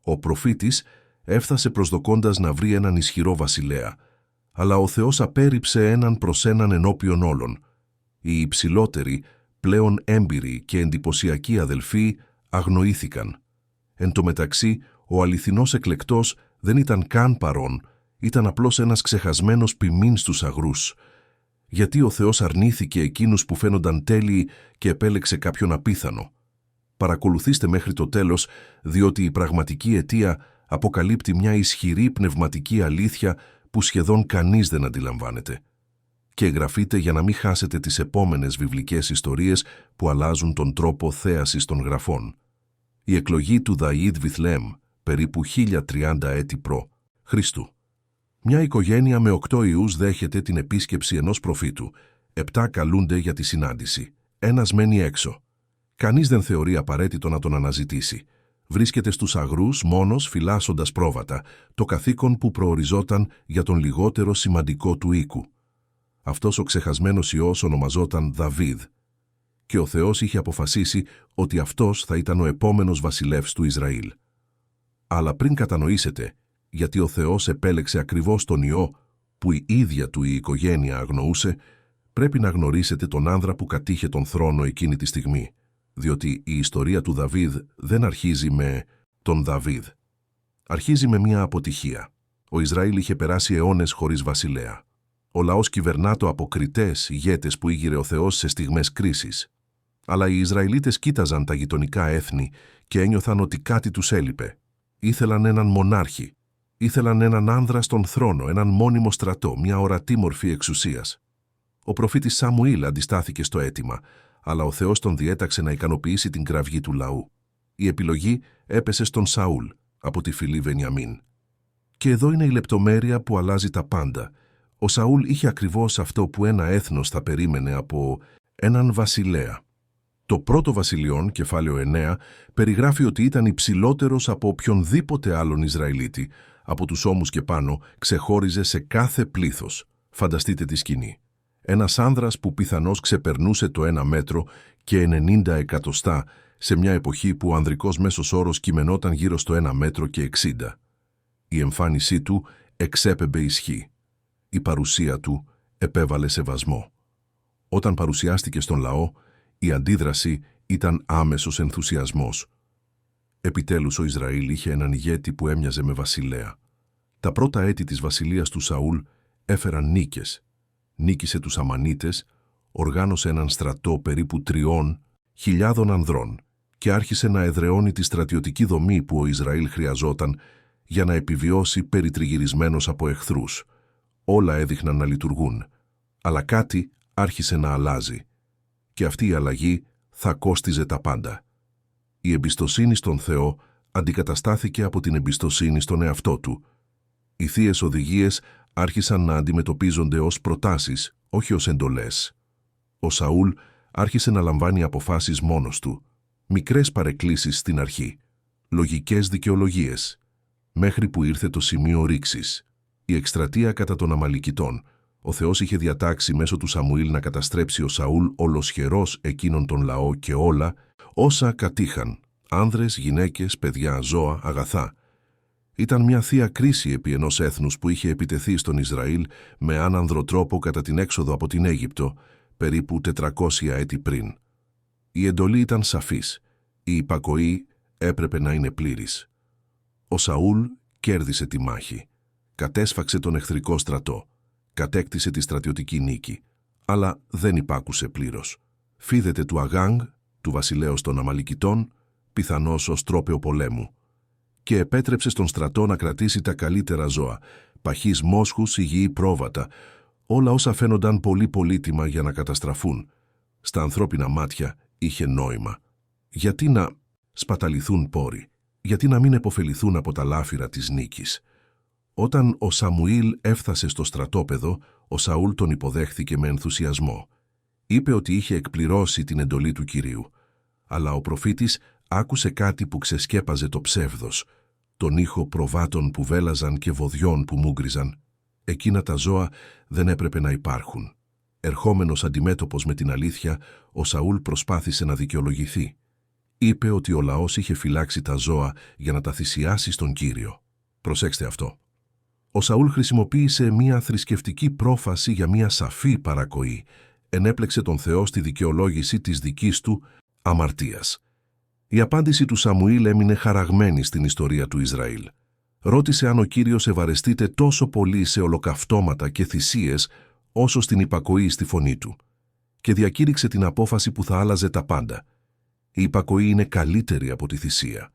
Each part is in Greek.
Ο προφήτης έφτασε προσδοκώντας να βρει έναν ισχυρό βασιλέα, αλλά ο Θεός απέρριψε έναν προς έναν ενώπιον όλων. Οι υψηλότεροι, πλέον έμπειροι και εντυπωσιακοί αδελφοί αγνοήθηκαν. Εν τω μεταξύ, ο αληθινός εκλεκτός δεν ήταν καν παρόν, ήταν απλώς ένας ξεχασμένος ποιμήν στους αγρούς. Γιατί ο Θεός αρνήθηκε εκείνους που φαίνονταν τέλειοι και επέλεξε κάποιον απίθανο? Παρακολουθήστε μέχρι το τέλος, διότι η πραγματική αιτία αποκαλύπτει μια ισχυρή πνευματική αλήθεια που σχεδόν κανείς δεν αντιλαμβάνεται. Και εγγραφείτε για να μην χάσετε τις επόμενες βιβλικές ιστορίες που αλλάζουν τον τρόπο θέασης των γραφών. Η εκλογή του Δαΐδ Βιθλεέμ, περίπου 1030 έτη προ Χριστού. Μια οικογένεια με 8 ιούς δέχεται την επίσκεψη ενός προφήτου. 7 καλούνται για τη συνάντηση. Ένας μένει έξω. Κανείς δεν θεωρεί απαραίτητο να τον αναζητήσει. Βρίσκεται στους αγρούς μόνος φυλάσσοντας πρόβατα, το καθήκον που προοριζόταν για τον λιγότερο σημαντικό του οίκου. Αυτός ο ξεχασμένος ιός ονομαζόταν Δαβίδ. Και ο Θεός είχε αποφασίσει ότι αυτός θα ήταν ο επόμενος βασιλεύς του Ισραήλ. Αλλά πριν κατανοήσετε γιατί ο Θεός επέλεξε ακριβώς τον ιό που η ίδια του η οικογένεια αγνοούσε, πρέπει να γνωρίσετε τον άνδρα που κατήχε τον θρόνο εκείνη τη στιγμή, διότι η ιστορία του Δαβίδ δεν αρχίζει με τον Δαβίδ. Αρχίζει με μια αποτυχία. Ο Ισραήλ είχε περάσει αιώνες χωρίς βασιλέα. Ο λαός κυβερνάτο από κριτές ηγέτες που ήγηρε ο Θεός σε στιγμές κρίσης. Αλλά οι Ισραηλίτες κοίταζαν τα γειτονικά έθνη και ένιωθαν ότι κάτι τους έλειπε. Ήθελαν έναν μονάρχη. Ήθελαν έναν άνδρα στον θρόνο, έναν μόνιμο στρατό, μια ορατή μορφή εξουσίας. Ο προφήτης Σαμουήλ αντιστάθηκε στο αίτημα, αλλά ο Θεός τον διέταξε να ικανοποιήσει την κραυγή του λαού. Η επιλογή έπεσε στον Σαούλ, από τη φυλή Βενιαμίν. Και εδώ είναι η λεπτομέρεια που αλλάζει τα πάντα. Ο Σαούλ είχε ακριβώς αυτό που ένα έθνος θα περίμενε από έναν βασιλέα. Το πρώτο Βασιλειών, κεφάλαιο 9, περιγράφει ότι ήταν υψηλότερος από οποιονδήποτε άλλον Ισραηλίτη. Από τους ώμους και πάνω ξεχώριζε σε κάθε πλήθος. Φανταστείτε τη σκηνή. Ένας άνδρας που πιθανώς ξεπερνούσε το 1 μέτρο και 90 εκατοστά σε μια εποχή που ο ανδρικός μέσος όρος κειμενόταν γύρω στο 1 μέτρο και 60. Η εμφάνισή του εξέπεμπε ισχύ. Η παρουσία του επέβαλε σεβασμό. Όταν παρουσιάστηκε στον λαό, η αντίδραση ήταν άμεσος ενθουσιασμός. Επιτέλους ο Ισραήλ είχε έναν ηγέτη που έμοιαζε με βασιλέα. Τα πρώτα έτη της βασιλείας του Σαούλ έφεραν νίκες. Νίκησε τους Αμανίτες, οργάνωσε έναν στρατό περίπου 3.000 ανδρών και άρχισε να εδραιώνει τη στρατιωτική δομή που ο Ισραήλ χρειαζόταν για να επιβιώσει περιτριγυρισμένος από εχθρούς. Όλα έδειχναν να λειτουργούν, αλλά κάτι άρχισε να αλλάζει. Και αυτή η αλλαγή θα κόστιζε τα πάντα. Η εμπιστοσύνη στον Θεό αντικαταστάθηκε από την εμπιστοσύνη στον εαυτό του. Οι θείες οδηγίες άρχισαν να αντιμετωπίζονται ως προτάσεις, όχι ως εντολές. Ο Σαούλ άρχισε να λαμβάνει αποφάσεις μόνος του. Μικρές παρεκκλήσεις στην αρχή, λογικές δικαιολογίες, μέχρι που ήρθε το σημείο ρήξης. Η εκστρατεία κατά των Αμαλικιτών. Ο Θεός είχε διατάξει μέσω του Σαμουήλ να καταστρέψει ο Σαούλ ολοσχερός εκείνον τον λαό και όλα όσα κατήχαν, άνδρες, γυναίκες, παιδιά, ζώα, αγαθά. Ήταν μια θεία κρίση επί ενός έθνους που είχε επιτεθεί στον Ισραήλ με άνανδρο τρόπο κατά την έξοδο από την Αίγυπτο, περίπου 400 έτη πριν. Η εντολή ήταν σαφής. Η υπακοή έπρεπε να είναι πλήρης. Ο Σαούλ κέρδισε τη μάχη. Κατέσφαξε τον εχθρικό στρατό. Κατέκτησε τη στρατιωτική νίκη. Αλλά δεν υπάκουσε πλήρως. Φίδεται του Αγάγ, του βασιλέως των Αμαλικιτών, πιθανώς ως τρόπαιο πολέμου. Και επέτρεψε στον στρατό να κρατήσει τα καλύτερα ζώα, παχείς μόσχους, υγιή πρόβατα, όλα όσα φαίνονταν πολύ πολύτιμα για να καταστραφούν. Στα ανθρώπινα μάτια είχε νόημα. Γιατί να σπαταληθούν πόροι, γιατί να μην επωφεληθούν από τα λάφυρα της νίκης. Όταν ο Σαμουήλ έφτασε στο στρατόπεδο, ο Σαούλ τον υποδέχθηκε με ενθουσιασμό. Είπε ότι είχε εκπληρώσει την εντολή του Κυρίου. Αλλά ο προφήτης άκουσε κάτι που ξεσκέπαζε το ψεύδος, τον ήχο προβάτων που βέλαζαν και βοδιών που μούγκριζαν. Εκείνα τα ζώα δεν έπρεπε να υπάρχουν. Ερχόμενος αντιμέτωπος με την αλήθεια, ο Σαούλ προσπάθησε να δικαιολογηθεί. Είπε ότι ο λαός είχε φυλάξει τα ζώα για να τα θυσιάσει στον Κύριο. Προσέξτε αυτό. Ο Σαούλ χρησιμοποίησε μία θρησκευτική πρόφαση για μία σαφή παρακοή. Ενέπλεξε τον Θεό στη δικαιολόγηση της δικής του αμαρτίας. Η απάντηση του Σαμουήλ έμεινε χαραγμένη στην ιστορία του Ισραήλ. Ρώτησε αν ο Κύριος ευαρεστείται τόσο πολύ σε ολοκαυτώματα και θυσίες όσο στην υπακοή στη φωνή του. Και διακήρυξε την απόφαση που θα άλλαζε τα πάντα. Η υπακοή είναι καλύτερη από τη θυσία.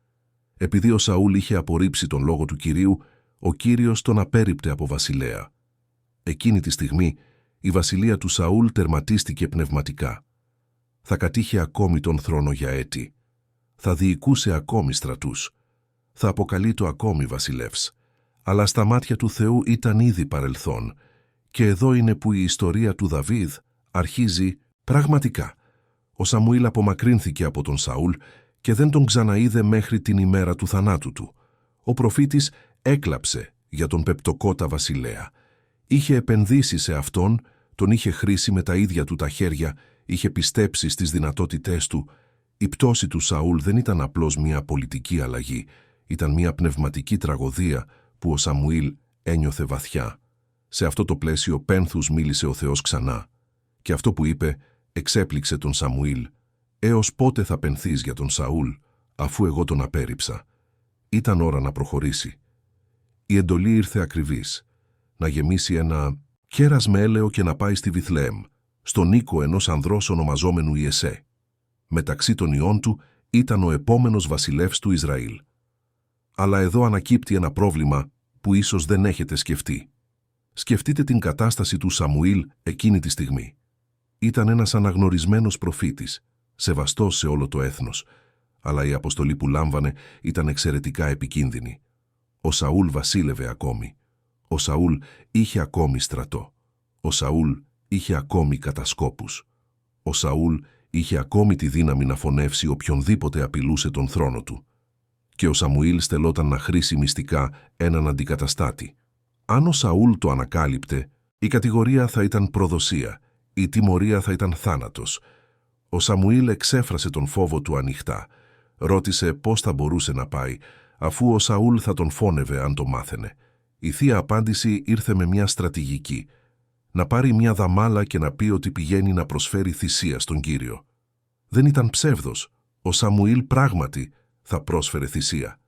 Επειδή ο Σαούλ είχε απορρίψει τον λόγο του Κυρίου, ο Κύριος τον απέρριπτε από βασιλέα. Εκείνη τη στιγμή, η βασιλεία του Σαούλ τερματίστηκε πνευματικά. Θα κατήχε ακόμη τον θρόνο για έτη. Θα διοικούσε ακόμη στρατούς. Θα αποκαλείτο ακόμη βασιλεύς. Αλλά στα μάτια του Θεού ήταν ήδη παρελθόν. Και εδώ είναι που η ιστορία του Δαβίδ αρχίζει πραγματικά. Ο Σαμουήλ απομακρύνθηκε από τον Σαούλ και δεν τον ξαναείδε μέχρι την ημέρα του θανάτου του. Ο προφήτης έκλαψε για τον πεπτοκότα βασιλέα. Είχε επενδύσει σε αυτόν, τον είχε χρήσει με τα ίδια του τα χέρια, είχε πιστέψει στις δυνατότητές του. Η πτώση του Σαούλ δεν ήταν απλώς μια πολιτική αλλαγή, ήταν μια πνευματική τραγωδία που ο Σαμουήλ ένιωθε βαθιά. Σε αυτό το πλαίσιο πένθους μίλησε ο Θεός ξανά. Και αυτό που είπε εξέπληξε τον Σαμουήλ. «Έως πότε θα πενθείς για τον Σαούλ, αφού εγώ τον απέρριψα?» Ήταν ώρα να προχωρήσει. Η εντολή ήρθε ακριβής. Να γεμίσει ένα κέρας με έλαιο και να πάει στη Βιθλεέμ, στον οίκο ενός ανδρός ονομαζόμενου Ιεσέ. Μεταξύ των ιών του ήταν ο επόμενος βασιλεύς του Ισραήλ. Αλλά εδώ ανακύπτει ένα πρόβλημα που ίσως δεν έχετε σκεφτεί. Σκεφτείτε την κατάσταση του Σαμουήλ εκείνη τη στιγμή. Ήταν ένας αναγνωρισμένος προφήτης, σεβαστός σε όλο το έθνος, αλλά η αποστολή που λάμβανε ήταν εξαιρετικά επικίνδυνη. Ο Σαούλ βασίλευε ακόμη. Ο Σαούλ είχε ακόμη στρατό. Ο Σαούλ είχε ακόμη κατασκόπους. Ο Σαούλ είχε ακόμη τη δύναμη να φωνεύσει οποιονδήποτε απειλούσε τον θρόνο του. Και ο Σαμουήλ στελόταν να χρήσει μυστικά έναν αντικαταστάτη. Αν ο Σαούλ το ανακάλυπτε, η κατηγορία θα ήταν προδοσία, η τιμωρία θα ήταν θάνατος. Ο Σαμουήλ εξέφρασε τον φόβο του ανοιχτά. Ρώτησε πώς θα μπορούσε να πάει, αφού ο Σαούλ θα τον φώνευε αν το μάθαινε. Η θεία απάντηση ήρθε με μια στρατηγική. Να πάρει μια δαμάλα και να πει ότι πηγαίνει να προσφέρει θυσία στον Κύριο. Δεν ήταν ψεύδος. Ο Σαμουήλ πράγματι θα πρόσφερε θυσία.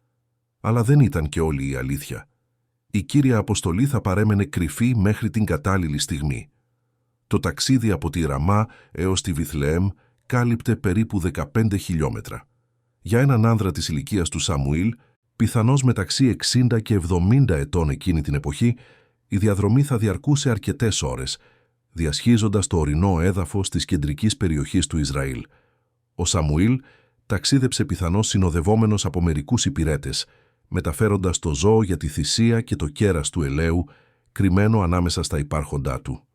Αλλά δεν ήταν και όλη η αλήθεια. Η Κύρια αποστολή θα παρέμενε κρυφή μέχρι την κατάλληλη στιγμή. Το ταξίδι από τη Ραμά έως τη Βιθλεέμ κάλυπτε περίπου 15 χιλιόμετρα. Για έναν άνδρα της ηλικίας του Σαμουήλ, πιθανώς μεταξύ 60 και 70 ετών εκείνη την εποχή, η διαδρομή θα διαρκούσε αρκετές ώρες, διασχίζοντας το ορεινό έδαφος της κεντρικής περιοχής του Ισραήλ. Ο Σαμουήλ ταξίδεψε πιθανώς συνοδευόμενος από μερικούς υπηρέτες, μεταφέροντας το ζώο για τη θυσία και το κέρας του ελαίου, κρυμμένο ανάμεσα στα υπάρχοντά του.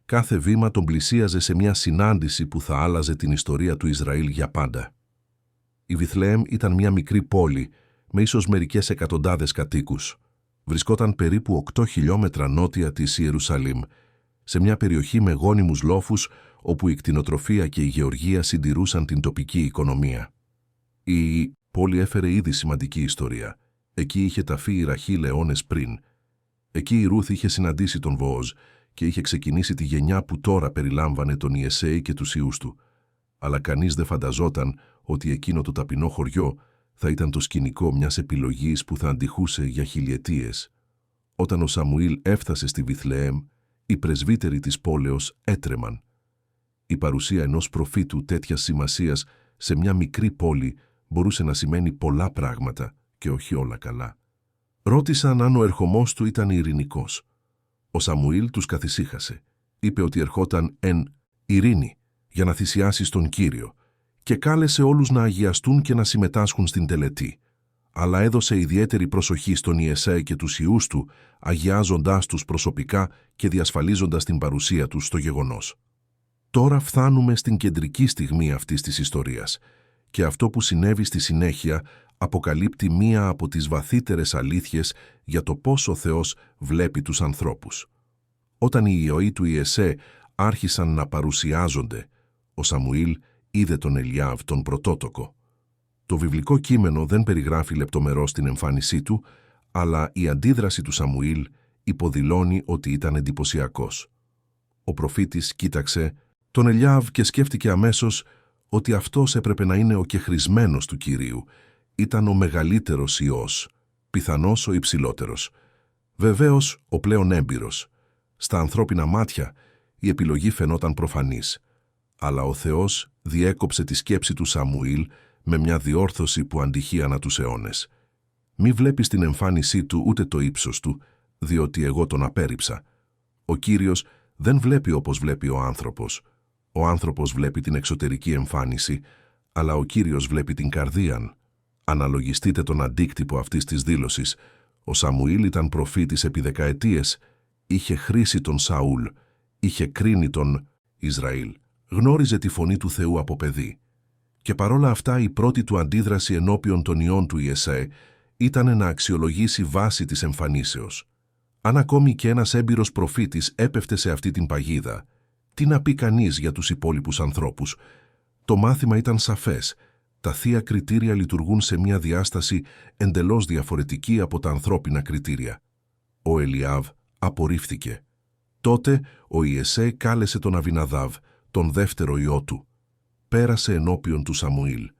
Κάθε βήμα τον πλησίαζε σε μια συνάντηση που θα άλλαζε την ιστορία του Ισραήλ για πάντα. Η Βιθλεέμ ήταν μια μικρή πόλη, με ίσως μερικές εκατοντάδες κατοίκους. Βρισκόταν περίπου 8 χιλιόμετρα νότια της Ιερουσαλήμ, σε μια περιοχή με γόνιμους λόφους, όπου η κτηνοτροφία και η γεωργία συντηρούσαν την τοπική οικονομία. Η πόλη έφερε ήδη σημαντική ιστορία. Εκεί είχε ταφεί η Ραχήλ αιώνες πριν. Εκεί η Ρούθ είχε συναντήσει τον Βοόζ και είχε ξεκινήσει τη γενιά που τώρα περιλάμβανε τον Ιεσέη και τους ιούς του. Αλλά κανείς δεν φανταζόταν ότι εκείνο το ταπεινό χωριό θα ήταν το σκηνικό μιας επιλογής που θα αντιχούσε για χιλιετίες. Όταν ο Σαμουήλ έφτασε στη Βιθλεέμ, οι πρεσβύτεροι της πόλεως έτρεμαν. Η παρουσία ενός προφήτου τέτοιας σημασίας σε μια μικρή πόλη μπορούσε να σημαίνει πολλά πράγματα και όχι όλα καλά. Ρώτησαν αν ο ερχομός του ήταν ειρηνικός. Ο Σαμουήλ τους καθησύχασε. Είπε ότι ερχόταν εν ειρήνη για να θυσιάσει στον Κύριο και κάλεσε όλους να αγιαστούν και να συμμετάσχουν στην τελετή. Αλλά έδωσε ιδιαίτερη προσοχή στον Ιεσέ και τους ιούς του, αγιάζοντάς τους προσωπικά και διασφαλίζοντας την παρουσία τους στο γεγονός. Τώρα φτάνουμε στην κεντρική στιγμή αυτής της ιστορίας και αυτό που συνέβη στη συνέχεια αποκαλύπτει μία από τις βαθύτερες αλήθειες για το πώς ο Θεός βλέπει τους ανθρώπους. Όταν οι ιωοί του Ιεσέ άρχισαν να παρουσιάζονται, ο Σαμουήλ είδε τον Ελιάβ τον πρωτότοκο. Το βιβλικό κείμενο δεν περιγράφει λεπτομερώς την εμφάνισή του, αλλά η αντίδραση του Σαμουήλ υποδηλώνει ότι ήταν εντυπωσιακός. Ο προφήτης κοίταξε τον Ελιάβ και σκέφτηκε αμέσως ότι αυτός έπρεπε να είναι ο κεχρισμένος του Κυρίου. Ήταν ο μεγαλύτερος ιός, πιθανώς ο υψηλότερος. Βεβαίως ο πλέον έμπειρος. Στα ανθρώπινα μάτια η επιλογή φαινόταν προφανής. Αλλά ο Θεός διέκοψε τη σκέψη του Σαμουήλ με μια διόρθωση που αντυχεί ανά τους αιώνες. «Μη βλέπεις την εμφάνισή του ούτε το ύψος του, διότι εγώ τον απέρριψα». Ο Κύριος δεν βλέπει όπως βλέπει ο άνθρωπος. Ο άνθρωπος βλέπει την εξωτερική εμφάνιση, αλλά ο Κύριος βλέπει την καρδίαν. Αναλογιστείτε τον αντίκτυπο αυτής της δήλωσης. Ο Σαμουήλ ήταν προφήτης επί δεκαετίες. Είχε χρήσει τον Σαούλ. Είχε κρίνει τον Ισραήλ. Γνώριζε τη φωνή του Θεού από παιδί. Και παρόλα αυτά η πρώτη του αντίδραση ενώπιον των ιών του Ιεσέ ήταν να αξιολογήσει βάση της εμφανίσεως. Αν ακόμη και ένας έμπειρος προφήτης έπεφτε σε αυτή την παγίδα, τι να πει κανείς για τους υπόλοιπους ανθρώπους? Το μάθημα ήταν σαφές. Τα θεία κριτήρια λειτουργούν σε μια διάσταση εντελώς διαφορετική από τα ανθρώπινα κριτήρια. Ο Ελιάβ απορρίφθηκε. Τότε ο Ιεσέ κάλεσε τον Αβιναδάβ, τον δεύτερο ιό του. Πέρασε ενώπιον του Σαμουήλ.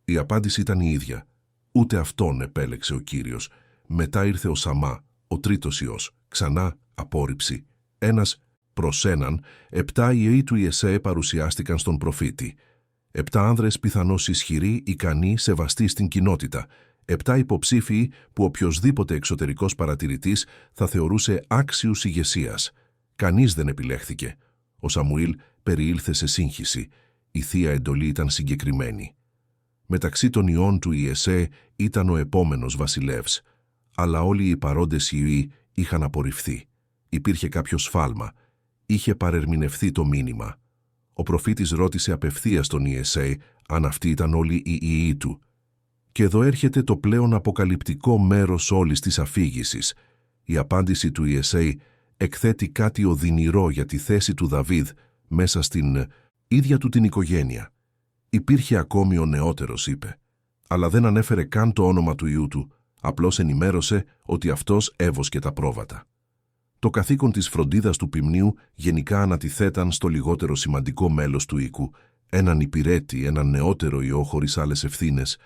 Η απάντηση ήταν η ίδια. Ούτε αυτόν επέλεξε ο Κύριος. Μετά ήρθε ο Σαμά, ο τρίτος ιός. Ξανά απόρριψη. Ένας προς έναν, 7 ιοί του Ιεσέ παρουσιάστηκαν στον προφήτη. 7 άνδρες πιθανώς ισχυροί, ικανοί, σεβαστοί στην κοινότητα. 7 υποψήφιοι που οποιοσδήποτε εξωτερικός παρατηρητής θα θεωρούσε άξιους ηγεσίας. Κανείς δεν επιλέχθηκε. Ο Σαμουήλ περιήλθε σε σύγχυση. Η θεία εντολή ήταν συγκεκριμένη. Μεταξύ των ιών του Ιεσέ ήταν ο επόμενος βασιλεύς. Αλλά όλοι οι παρόντες ιοί είχαν απορριφθεί. Υπήρχε κάποιο σφάλμα. Είχε παρερμηνευθεί το μήνυμα. Ο προφήτης ρώτησε απευθείας τον Ιεσέ αν αυτοί ήταν όλοι οι ιοί του. Και εδώ έρχεται το πλέον αποκαλυπτικό μέρος όλης της αφήγησης. Η απάντηση του Ιεσέ εκθέτει κάτι οδυνηρό για τη θέση του Δαβίδ μέσα στην ίδια του την οικογένεια. Υπήρχε ακόμη ο νεότερος, είπε, αλλά δεν ανέφερε καν το όνομα του ιού του, απλώς ενημέρωσε ότι αυτός έβοσκε τα πρόβατα. Το καθήκον της φροντίδας του ποιμνίου γενικά ανατιθέταν στο λιγότερο σημαντικό μέλος του οίκου, έναν υπηρέτη, έναν νεότερο ιό χωρίς άλλες ευθύνες,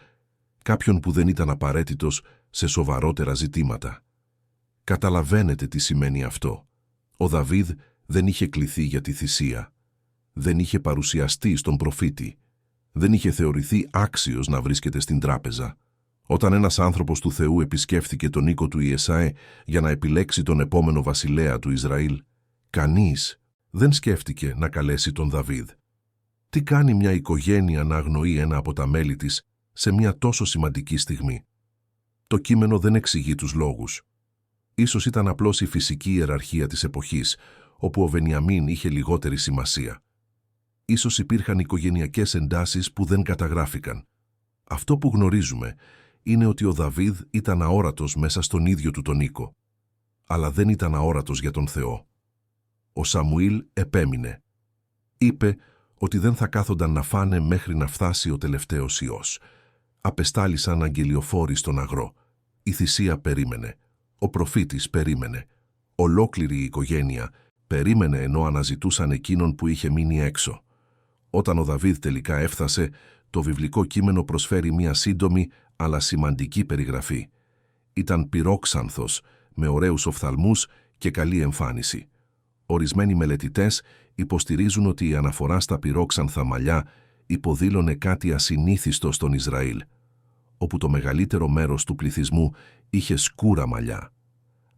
κάποιον που δεν ήταν απαραίτητος σε σοβαρότερα ζητήματα. Καταλαβαίνετε τι σημαίνει αυτό. Ο Δαβίδ δεν είχε κληθεί για τη θυσία. Δεν είχε παρουσιαστεί στον προφήτη. Δεν είχε θεωρηθεί άξιος να βρίσκεται στην τράπεζα. Όταν ένας άνθρωπος του Θεού επισκέφθηκε τον οίκο του Ιεσαέ για να επιλέξει τον επόμενο βασιλέα του Ισραήλ, κανείς δεν σκέφτηκε να καλέσει τον Δαβίδ. Τι κάνει μια οικογένεια να αγνοεί ένα από τα μέλη της σε μια τόσο σημαντική στιγμή? Το κείμενο δεν εξηγεί τους λόγους. Ίσως ήταν απλώς η φυσική ιεραρχία της εποχής, όπου ο Βενιαμίν είχε λιγότερη σημασία. Ίσως υπήρχαν οικογενειακές εντάσεις που δεν καταγράφηκαν. Αυτό που γνωρίζουμε είναι ότι ο Δαβίδ ήταν αόρατος μέσα στον ίδιο του τον οίκο, αλλά δεν ήταν αόρατος για τον Θεό. Ο Σαμουήλ επέμεινε. Είπε ότι δεν θα κάθονταν να φάνε μέχρι να φτάσει ο τελευταίος ιός. Απεστάλησαν αγγελιοφόροι στον αγρό. Η θυσία περίμενε. Ο προφήτης περίμενε. Ολόκληρη η οικογένεια περίμενε ενώ αναζητούσαν εκείνον που είχε μείνει έξω. Όταν ο Δαβίδ τελικά έφτασε, το βιβλικό κείμενο προσφέρει μια σύντομη αλλά σημαντική περιγραφή. Ήταν πυρόξανθος, με ωραίους οφθαλμούς και καλή εμφάνιση. Ορισμένοι μελετητές υποστηρίζουν ότι η αναφορά στα πυρόξανθα μαλλιά υποδήλωνε κάτι ασυνήθιστο στον Ισραήλ, όπου το μεγαλύτερο μέρος του πληθυσμού είχε σκούρα μαλλιά.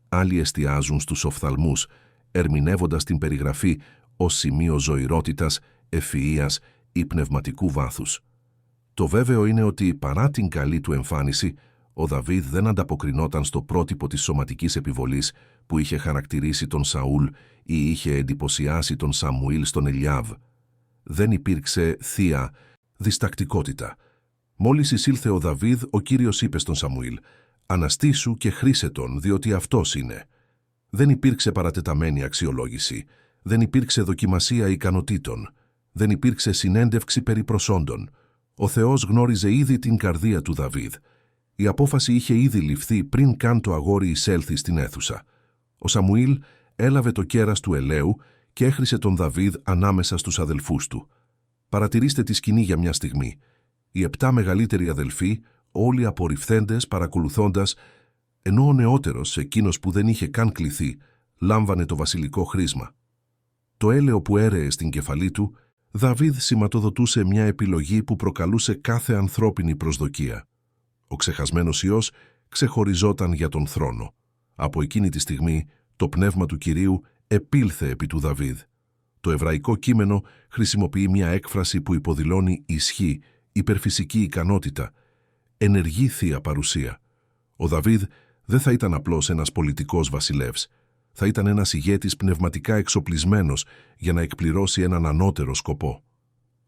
Άλλοι εστιάζουν στους οφθαλμούς, ερμηνεύοντας την περιγραφή ως σημείο ζωηρότητας, ευφυΐας ή πνευματικού βάθους. Το βέβαιο είναι ότι, παρά την καλή του εμφάνιση, ο Δαβίδ δεν ανταποκρινόταν στο πρότυπο της σωματικής επιβολής που είχε χαρακτηρίσει τον Σαούλ ή είχε εντυπωσιάσει τον Σαμουήλ στον Ελιάβ. Δεν υπήρξε θεία διστακτικότητα. Μόλις εισήλθε ο Δαβίδ, ο Κύριος είπε στον Σαμουήλ: «Αναστήσου και χρήσε τον, διότι αυτός είναι». Δεν υπήρξε παρατεταμένη αξιολόγηση. Δεν υπήρξε δοκιμασία ικανοτήτων. Δεν υπήρξε συνέντευξη περί προσόντων. Ο Θεός γνώριζε ήδη την καρδία του Δαβίδ. Η απόφαση είχε ήδη ληφθεί πριν καν το αγόρι εισέλθει στην αίθουσα. Ο Σαμουήλ έλαβε το κέρας του ελαίου και έχρισε τον Δαβίδ ανάμεσα στους αδελφούς του. Παρατηρήστε τη σκηνή για μια στιγμή. Οι 7 μεγαλύτεροι αδελφοί, όλοι απορριφθέντες παρακολουθώντας, ενώ ο νεότερος, εκείνος που δεν είχε καν κληθεί, λάμβανε το βασιλικό χρήσμα. Το έλαιο που έρεε στην κεφαλή του, Δαβίδ σηματοδοτούσε μια επιλογή που προκαλούσε κάθε ανθρώπινη προσδοκία. Ο ξεχασμένος Υιός ξεχωριζόταν για τον θρόνο. Από εκείνη τη στιγμή, το πνεύμα του Κυρίου επήλθε επί του Δαβίδ. Το εβραϊκό κείμενο χρησιμοποιεί μια έκφραση που υποδηλώνει ισχύ, υπερφυσική ικανότητα, ενεργή θεία παρουσία. Ο Δαβίδ δεν θα ήταν απλώς ένας πολιτικός βασιλεύς. Θα ήταν ένας ηγέτης πνευματικά εξοπλισμένος για να εκπληρώσει έναν ανώτερο σκοπό.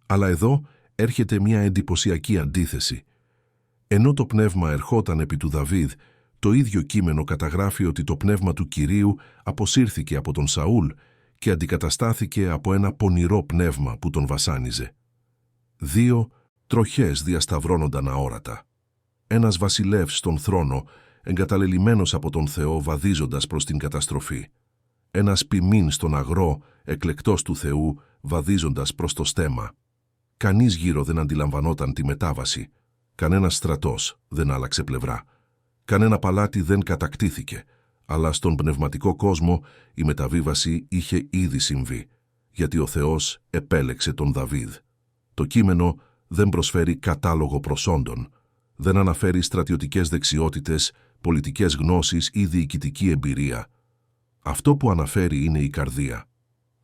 Αλλά εδώ έρχεται μια εντυπωσιακή αντίθεση. Ενώ το πνεύμα ερχόταν επί του Δαβίδ, το ίδιο κείμενο καταγράφει ότι το πνεύμα του Κυρίου αποσύρθηκε από τον Σαούλ και αντικαταστάθηκε από ένα πονηρό πνεύμα που τον βασάνιζε. 2 τροχές διασταυρώνονταν αόρατα. Ένας βασιλεύς στον θρόνο, εγκαταλελειμμένος από τον Θεό βαδίζοντας προς την καταστροφή. Ένας ποιμήν στον αγρό, εκλεκτός του Θεού, βαδίζοντας προς το στέμμα. Κανείς γύρω δεν αντιλαμβανόταν τη μετάβαση. Κανένας στρατός δεν άλλαξε πλευρά. Κανένα παλάτι δεν κατακτήθηκε, αλλά στον πνευματικό κόσμο η μεταβίβαση είχε ήδη συμβεί, γιατί ο Θεός επέλεξε τον Δαβίδ. Το κείμενο δεν προσφέρει κατάλογο προσόντων, δεν αναφέρει στρατιωτικές δεξιότητες, πολιτικές γνώσεις ή διοικητική εμπειρία. Αυτό που αναφέρει είναι η καρδία.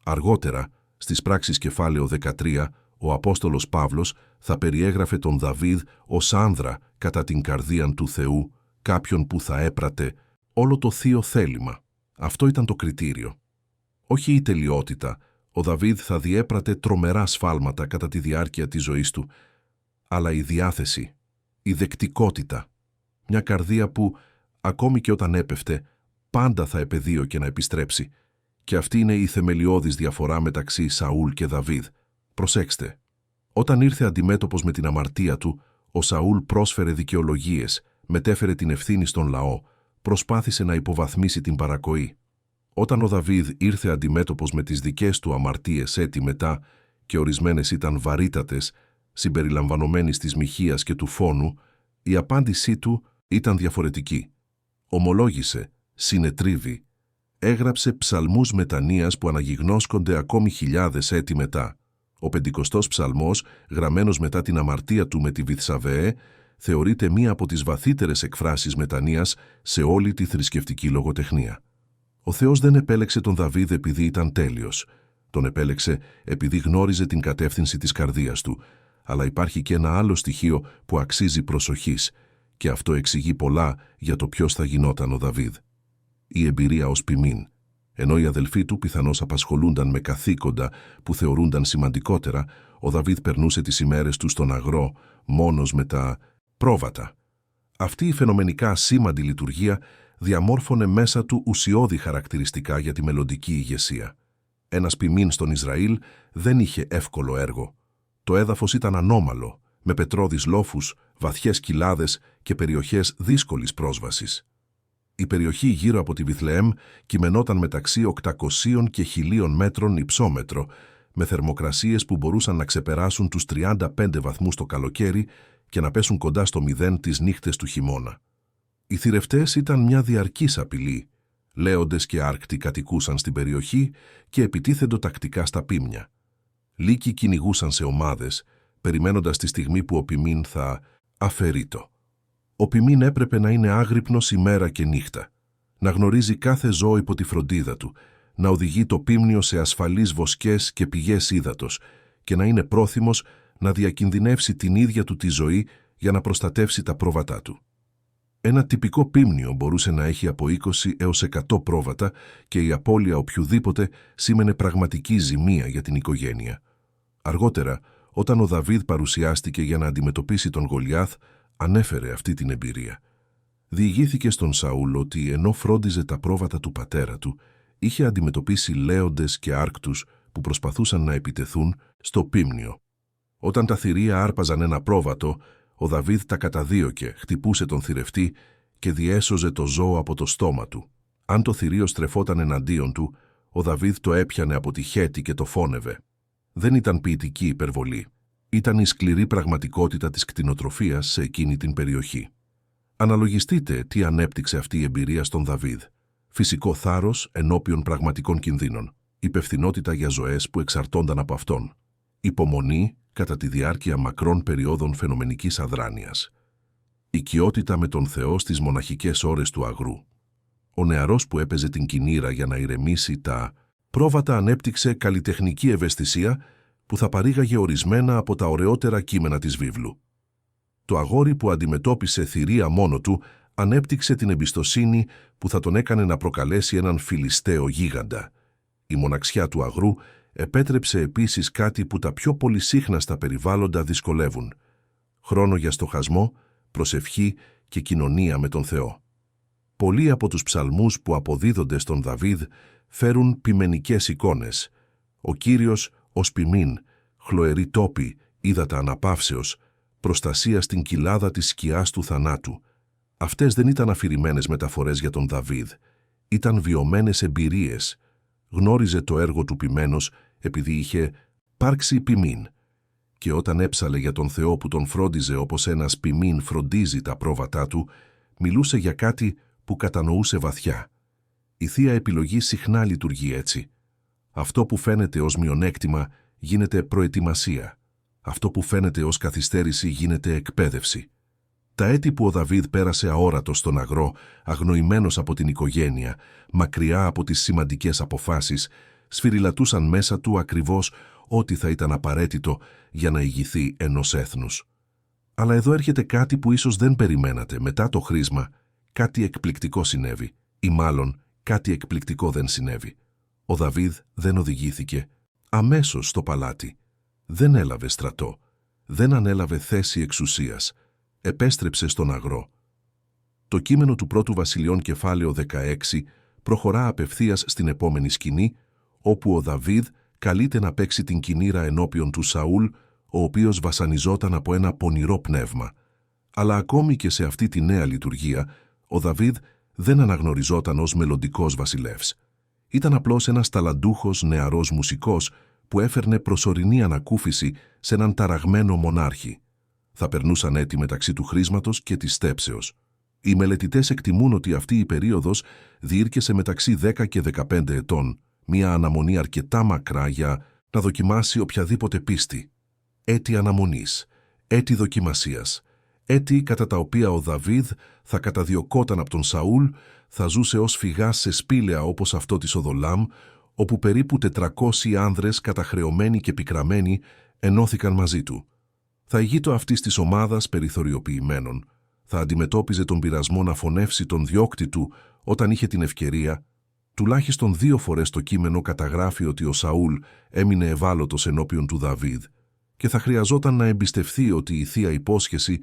Αργότερα, στις πράξεις κεφάλαιο 13, ο Απόστολος Παύλος θα περιέγραφε τον Δαβίδ ως άνδρα κατά την καρδίαν του Θεού, κάποιον που θα έπρατε όλο το θείο θέλημα. Αυτό ήταν το κριτήριο. Όχι η τελειότητα, ο Δαβίδ θα διέπρατε τρομερά σφάλματα κατά τη διάρκεια της ζωής του, αλλά η διάθεση, η δεκτικότητα, μια καρδία που, ακόμη και όταν έπεφτε, πάντα θα επεδίωκε να επιστρέψει. Και αυτή είναι η θεμελιώδης διαφορά μεταξύ Σαούλ και Δαβίδ. Προσέξτε, όταν ήρθε αντιμέτωπος με την αμαρτία του, ο Σαούλ πρόσφερε δικαιολογίες, μετέφερε την ευθύνη στον λαό, προσπάθησε να υποβαθμίσει την παρακοή. Όταν ο Δαβίδ ήρθε αντιμέτωπος με τις δικές του αμαρτίες έτη μετά, και ορισμένες ήταν βαρύτατες, συμπεριλαμβανομένης της μοιχείας και του φόνου, η απάντησή του ήταν διαφορετική. Ομολόγησε, συνετρίβει, έγραψε ψαλμούς μετανοίας που αναγιγνώσκονται ακόμη χιλιάδες έτη μετά. Ο 50ος ψαλμός, γραμμένος μετά την αμαρτία του με τη Βηθσαβεέ, θεωρείται μία από τις βαθύτερες εκφράσεις μετανοίας σε όλη τη θρησκευτική λογοτεχνία. Ο Θεός δεν επέλεξε τον Δαβίδ επειδή ήταν τέλειος. Τον επέλεξε επειδή γνώριζε την κατεύθυνση της καρδίας του. Αλλά υπάρχει και ένα άλλο στοιχείο που αξίζει προσοχής, και αυτό εξηγεί πολλά για το ποιος θα γινόταν ο Δαβίδ. Η εμπειρία ως ποιμήν. Ενώ οι αδελφοί του πιθανώς απασχολούνταν με καθήκοντα που θεωρούνταν σημαντικότερα, ο Δαβίδ περνούσε τις ημέρες του στον αγρό, μόνος με τα πρόβατα. Αυτή η φαινομενικά σήμαντη λειτουργία διαμόρφωνε μέσα του ουσιώδη χαρακτηριστικά για τη μελλοντική ηγεσία. Ένας ποιμήν στον Ισραήλ δεν είχε εύκολο έργο. Το έδαφος ήταν ανώμαλο, με πετρώδεις λόφους, βαθιές κοιλάδες και περιοχές δύσκολης πρόσβασης. Η περιοχή γύρω από τη Βιθλεέμ κειμενόταν μεταξύ 800 και 1000 μέτρων υψόμετρο, με θερμοκρασίες που μπορούσαν να ξεπεράσουν τους 35 βαθμούς το καλοκαίρι και να πέσουν κοντά στο 0 τις νύχτες του χειμώνα. Οι θηρευτές ήταν μια διαρκής απειλή. Λέοντες και άρκτοι κατοικούσαν στην περιοχή και επιτίθεντο τακτικά στα ποίμνια. Λύκοι κυνηγούσαν σε ομάδες, περιμένοντας τη στιγμή που ο ποιμήν θα αφαιρείτο. Ο ποιμήν έπρεπε να είναι άγρυπνος ημέρα και νύχτα, να γνωρίζει κάθε ζώο υπό τη φροντίδα του, να οδηγεί το ποίμνιο σε ασφαλείς βοσκές και πηγές ύδατος και να είναι πρόθυμος να διακινδυνεύσει την ίδια του τη ζωή για να προστατεύσει τα πρόβατά του. Ένα τυπικό ποίμνιο μπορούσε να έχει από 20 έως 100 πρόβατα και η απώλεια οποιουδήποτε σήμαινε πραγματική ζημία για την οικογένεια. Αργότερα, όταν ο Δαβίδ παρουσιάστηκε για να αντιμετωπίσει τον Γολιάθ, ανέφερε αυτή την εμπειρία. Διηγήθηκε στον Σαούλ ότι ενώ φρόντιζε τα πρόβατα του πατέρα του, είχε αντιμετωπίσει λέοντες και άρκτους που προσπαθούσαν να επιτεθούν στο ποίμνιο. Όταν τα θηρία άρπαζαν ένα πρόβατο, ο Δαβίδ τα καταδίωκε, χτυπούσε τον θηρευτή και διέσωζε το ζώο από το στόμα του. Αν το θηρίο στρεφόταν εναντίον του, ο Δαβίδ το έπιανε από τη χέτη και το φώνευε. Δεν ήταν ποιητική υπερβολή. Ήταν η σκληρή πραγματικότητα της κτηνοτροφίας σε εκείνη την περιοχή. Αναλογιστείτε τι ανέπτυξε αυτή η εμπειρία στον Δαβίδ. Φυσικό θάρρος ενώπιον πραγματικών κινδύνων. Υπευθυνότητα για ζωές που εξαρτώνταν από αυτόν. Υπομονή κατά τη διάρκεια μακρών περιόδων φαινομενικής αδράνειας. Οικειότητα με τον Θεό στις μοναχικές ώρες του αγρού. Ο νεαρός που έπαιζε την κινήρα για να ηρεμήσει τα πρόβατα ανέπτυξε καλλιτεχνική ευαισθησία που θα παρήγαγε ορισμένα από τα ωραιότερα κείμενα της βίβλου. Το αγόρι που αντιμετώπισε θηρία μόνο του ανέπτυξε την εμπιστοσύνη που θα τον έκανε να προκαλέσει έναν Φιλισταίο γίγαντα. Η μοναξιά του αγρού επέτρεψε επίσης κάτι που τα πιο πολυσύχναστα περιβάλλοντα δυσκολεύουν. Χρόνο για στοχασμό, προσευχή και κοινωνία με τον Θεό. Πολλοί από τους ψαλμούς που αποδίδονται στον Δαβίδ φέρουν ποιμενικές εικόνες. Ο Κύριος ως ποιμήν, χλωερή τόπη, ύδατα αναπαύσεως, προστασία στην κοιλάδα της σκιάς του θανάτου. Αυτές δεν ήταν αφηρημένες μεταφορές για τον Δαβίδ. Ήταν βιωμένες εμπειρίες. Γνώριζε το έργο του ποιμένος επειδή είχε πάρξει ποιμήν. Και όταν έψαλε για τον Θεό που τον φρόντιζε όπως ένας ποιμήν φροντίζει τα πρόβατά του, μιλούσε για κάτι που κατανοούσε βαθιά. Η Θεία Επιλογή συχνά λειτουργεί έτσι. Αυτό που φαίνεται ως μειονέκτημα γίνεται προετοιμασία. Αυτό που φαίνεται ως καθυστέρηση γίνεται εκπαίδευση. Τα έτη που ο Δαβίδ πέρασε αόρατος στον αγρό, αγνοημένος από την οικογένεια, μακριά από τις σημαντικές αποφάσεις, σφυριλατούσαν μέσα του ακριβώς ό,τι θα ήταν απαραίτητο για να ηγηθεί ενός έθνους. Αλλά εδώ έρχεται κάτι που ίσως δεν περιμένατε. Μετά το χρήσμα, κάτι εκπληκτικό συνέβη, ή μάλλον κάτι εκπληκτικό δεν συνέβη. Ο Δαβίδ δεν οδηγήθηκε αμέσως στο παλάτι. Δεν έλαβε στρατό. Δεν ανέλαβε θέση εξουσίας. Επέστρεψε στον αγρό. Το κείμενο του πρώτου Βασιλειών κεφάλαιο 16 προχωρά απευθείας στην επόμενη σκηνή, όπου ο Δαβίδ καλείται να παίξει την κινήρα ενώπιον του Σαούλ, ο οποίος βασανιζόταν από ένα πονηρό πνεύμα. Αλλά ακόμη και σε αυτή τη νέα λειτουργία, ο Δαβίδ δεν αναγνωριζόταν ως μελλοντικός βασιλεύς. Ήταν απλώς ένας ταλαντούχος νεαρός μουσικός που έφερνε προσωρινή ανακούφιση σε έναν ταραγμένο μονάρχη. Θα περνούσαν έτη μεταξύ του χρήσματος και της στέψεως. Οι μελετητές εκτιμούν ότι αυτή η περίοδος διήρκεσε μεταξύ 10 και 15 ετών, μια αναμονή αρκετά μακρά για να δοκιμάσει οποιαδήποτε πίστη. Έτη αναμονής, έτη δοκιμασίας, έτη κατά τα οποία ο Δαβίδ θα καταδιωκόταν από τον Σαούλ, θα ζούσε ως φυγάς σε σπήλαια όπως αυτό της Οδολάμ, όπου περίπου 400 άνδρες καταχρεωμένοι και πικραμένοι ενώθηκαν μαζί του. Θα ηγείτο αυτής της ομάδας περιθωριοποιημένων. Θα αντιμετώπιζε τον πειρασμό να φωνεύσει τον διώκτη του όταν είχε την ευκαιρία. Τουλάχιστον 2 φορές το κείμενο καταγράφει ότι ο Σαούλ έμεινε ευάλωτος ενώπιον του Δαβίδ και θα χρειαζόταν να εμπιστευθεί ότι η Θεία Υπόσχεση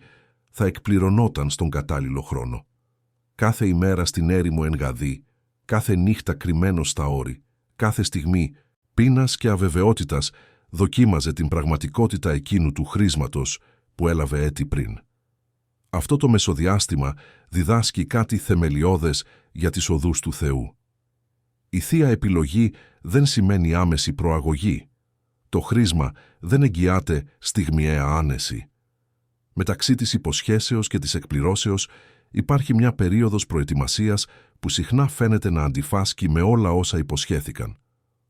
θα εκπληρωνόταν στον κατάλληλο χρόνο. Κάθε ημέρα στην έρημο Ενγαδί, κάθε νύχτα κρυμμένος στα όρη, κάθε στιγμή πείνας και αβεβαιότητας δοκίμαζε την πραγματικότητα εκείνου του χρήσματος που έλαβε έτη πριν. Αυτό το μεσοδιάστημα διδάσκει κάτι θεμελιώδες για τις οδούς του Θεού. Η Θεία Επιλογή δεν σημαίνει άμεση προαγωγή. Το χρήσμα δεν εγγυάται στιγμιαία άνεση. Μεταξύ της υποσχέσεως και της εκπληρώσεως υπάρχει μια περίοδος προετοιμασίας που συχνά φαίνεται να αντιφάσκει με όλα όσα υποσχέθηκαν.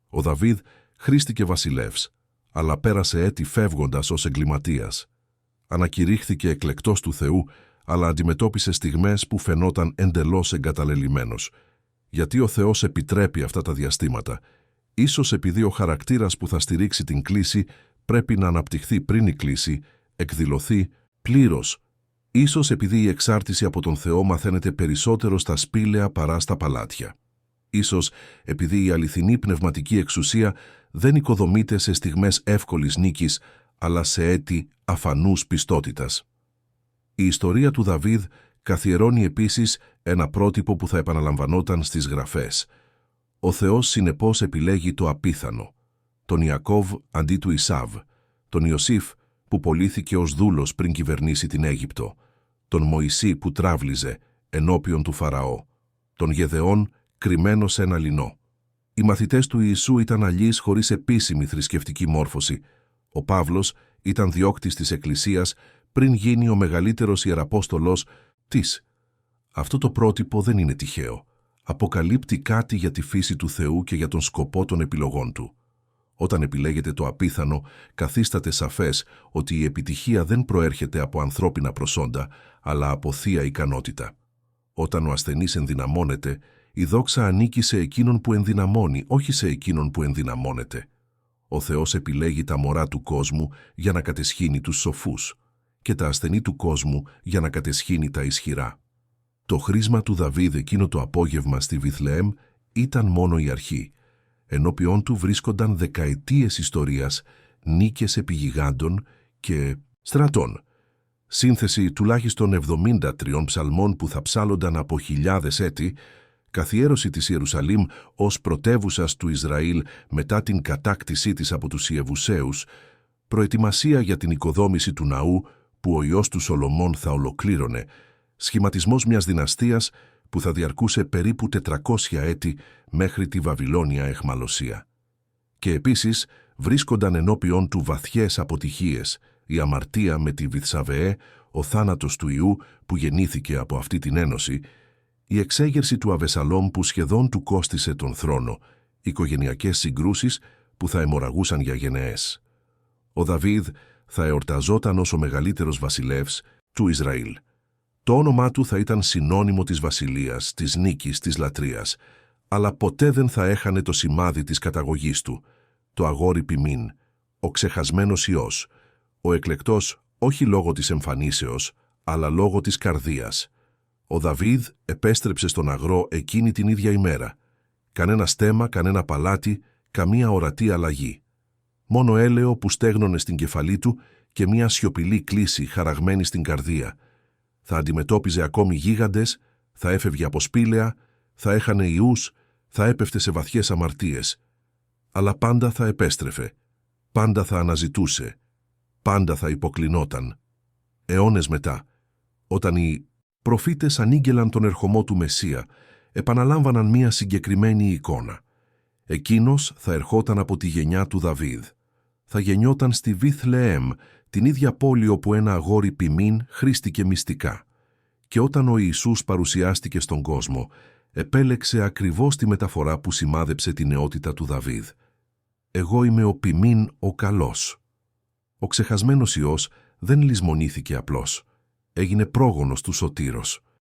Ο Δαβίδ χρήστηκε βασιλεύς, αλλά πέρασε έτη φεύγοντας ως εγκληματίας. Ανακηρύχθηκε εκλεκτός του Θεού, αλλά αντιμετώπισε στιγμές που φαινόταν εντελώς εγκαταλελειμμένος. Γιατί ο Θεός επιτρέπει αυτά τα διαστήματα? Ίσως επειδή ο χαρακτήρας που θα στηρίξει την κλίση πρέπει να αναπτυχθεί πριν η κλίση, εκδηλωθεί πλήρως. Ίσως επειδή η εξάρτηση από τον Θεό μαθαίνεται περισσότερο στα σπήλαια παρά στα παλάτια. Ίσως επειδή η αληθινή πνευματική εξουσία δεν οικοδομείται σε στιγμές εύκολης νίκης, αλλά σε έτη αφανούς πιστότητας. Η ιστορία του Δαβίδ καθιερώνει επίσης ένα πρότυπο που θα επαναλαμβανόταν στις γραφές. Ο Θεός συνεπώς επιλέγει το απίθανο, τον Ιακώβ αντί του Ισάβ, τον Ιωσήφ που πωλήθηκε ως δούλος πριν κυβερνήσει την Αίγυπτο, τον Μωυσή που τράβλιζε ενώπιον του Φαραώ, τον Γεδεών κρυμμένο σε ένα λινό. Οι μαθητές του Ιησού ήταν αλλοίς χωρίς επίσημη θρησκευτική μόρφωση. Ο Παύλος ήταν διώκτης της Εκκλησίας πριν γίνει ο μεγαλύτερος ιεραπόστολος της. Αυτό το πρότυπο δεν είναι τυχαίο. Αποκαλύπτει κάτι για τη φύση του Θεού και για τον σκοπό των επιλογών του. Όταν επιλέγετε το απίθανο, καθίσταται σαφές ότι η επιτυχία δεν προέρχεται από ανθρώπινα προσόντα, αλλά από θεία ικανότητα. Όταν ο ασθενής ενδυναμώνεται, η δόξα ανήκει σε εκείνον που ενδυναμώνει, όχι σε εκείνον που ενδυναμώνεται. Ο Θεός επιλέγει τα μωρά του κόσμου για να κατεσχύνει τους σοφούς και τα ασθενή του κόσμου για να κατεσχύνει τα ισχυρά. Το χρήσμα του Δαβίδ εκείνο το απόγευμα στη Βιθλεέμ ήταν μόνο η αρχή. Ενώπιόν του βρίσκονταν δεκαετίες ιστορίας, νίκες επί γιγάντων και στρατών. Σύνθεση τουλάχιστον 73 ψαλμών που θα ψάλλονταν από χιλιάδες έτη, καθιέρωση της Ιερουσαλήμ ως πρωτεύουσας του Ισραήλ μετά την κατάκτησή της από τους Ιεβουσαίους, προετοιμασία για την οικοδόμηση του ναού που ο ιός του Σολομών θα ολοκλήρωνε, σχηματισμός μιας δυναστείας που θα διαρκούσε περίπου 400 έτη μέχρι τη Βαβυλώνια αιχμαλωσία. Και επίσης βρίσκονταν ενώπιον του βαθιές αποτυχίες, η αμαρτία με τη Βηθσαβεέ, ο θάνατος του Ιού που γεννήθηκε από αυτή την ένωση, η εξέγερση του Αβεσαλόμ που σχεδόν του κόστισε τον θρόνο, οικογενειακές συγκρούσεις που θα αιμορραγούσαν για γενναίες. Ο Δαβίδ θα εορταζόταν ως ο μεγαλύτερος βασιλεύς του Ισραήλ. Το όνομά του θα ήταν συνώνυμο της βασιλείας, της νίκης, της λατρείας, αλλά ποτέ δεν θα έχανε το σημάδι της καταγωγής του, το αγόρι ποιμήν, ο ξεχασμένος Υιός, ο εκλεκτός όχι λόγω της εμφανίσεως, αλλά λόγω της καρδίας. Ο Δαβίδ επέστρεψε στον αγρό εκείνη την ίδια ημέρα. Κανένα στέμμα, κανένα παλάτι, καμία ορατή αλλαγή. Μόνο έλαιο που στέγνωνε στην κεφαλή του και μια σιωπηλή κλίση χαραγμένη στην καρδία. Θα αντιμετώπιζε ακόμη γίγαντες, θα έφευγε από σπήλαια, θα έχανε ιούς, θα έπεφτε σε βαθιές αμαρτίες. Αλλά πάντα θα επέστρεφε, πάντα θα αναζητούσε, πάντα θα υποκλεινόταν. Αιώνες μετά, όταν οι προφήτες ανήγγελαν τον ερχομό του Μεσσία, επαναλάμβαναν μία συγκεκριμένη εικόνα. Εκείνος θα ερχόταν από τη γενιά του Δαβίδ. Θα γεννιόταν στη Βιθλεέμ, την ίδια πόλη όπου ένα αγόρι ποιμήν χρήστηκε μυστικά. Και όταν ο Ιησούς παρουσιάστηκε στον κόσμο, επέλεξε ακριβώς τη μεταφορά που σημάδεψε τη νεότητα του Δαβίδ. «Εγώ είμαι ο ποιμήν ο καλός». Ο ξεχασμένος Υιός δεν λησμονήθηκε απλώς. Έγινε πρόγονος του Σωτήρος.